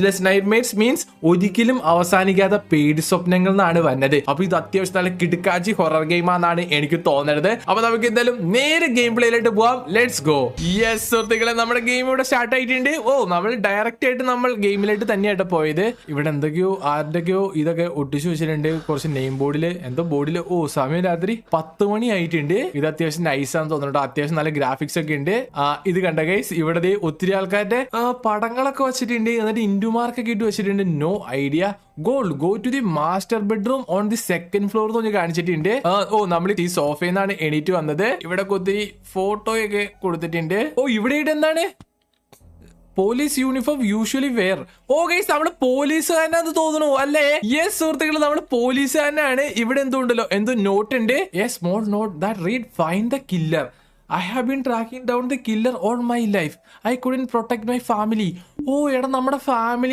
നൈറ്റ്മെയർസ് means ഒരിക്കലും അവസാനിക്കാത്ത പേടി സ്വപ്നങ്ങൾ എന്നാണ് വന്നത്. അപ്പൊ ഇത് അത്യാവശ്യം നല്ല കിടുക്കാച്ചി ഹൊറർ ഗെയിം ആണെന്നാണ് എനിക്ക് തോന്നുന്നത്. അപ്പൊ നമുക്ക് എന്തായാലും നേരെ ഗെയിം പ്ലേയിലോട്ട് പോവാം. Let's go. യെസ് സുഹൃത്തുക്കളെ, നമ്മുടെ ഗെയിം ഇവിടെ സ്റ്റാർട്ട് ആയിട്ടുണ്ട്. നമ്മൾ ഡയറക്റ്റ് ആയിട്ട് നമ്മൾ ഗെയിമിലായിട്ട് തന്നെയായിട്ട് പോയത്. ഇവിടെ എന്തൊക്കെയോ ആരുടെയൊക്കെയോ ഇതൊക്കെ ഒട്ടിച്ചു വെച്ചിട്ടുണ്ട്. കുറച്ച് നെയിം ബോർഡില് എന്തോ ബോർഡില് സമയം രാത്രി 10 മണി ആയിട്ടുണ്ട്. ഇത് അത്യാവശ്യം നൈസാന്ന് തോന്നുന്നുണ്ട്. അത്യാവശ്യം നല്ല ഗ്രാഫിക്സ് ഒക്കെ ഉണ്ട്. ഇത് കണ്ട ഗൈസ്, ഇവിടെ ഒത്തിരി ആൾക്കാരുടെ പടങ്ങളൊക്കെ വെച്ചിട്ടുണ്ട്. എന്നിട്ട് മാർക്കൊക്കെ ഇട്ട് വെച്ചിട്ടുണ്ട്. No idea. Go to the master bedroom on the second floor എന്ന് കാണിച്ചിട്ടുണ്ട്. നമ്മൾ ഈ സോഫയിൽ നിന്നാണ് എണീറ്റ് വന്നത്. ഇവിടെ ഒത്തിരി ഫോട്ടോയൊക്കെ കൊടുത്തിട്ടുണ്ട്. ഇവിടെ എന്താണ് police uniform usually wear. Guys, നമ്മള് പോലീസുകാരനാന്ന് തോന്നുന്നു അല്ലേ? യെസ് സുഹൃത്തുക്കൾ, നമ്മള് പോലീസുകാരനാണ്. ഇവിടെ എന്തുണ്ടല്ലോ, എന്തോ നോട്ട് ഉണ്ട്. Small note that read find the killer. I have been tracking down the killer all my life. I couldn't protect my family. എടാ, നമ്മുടെ ഫാമിലി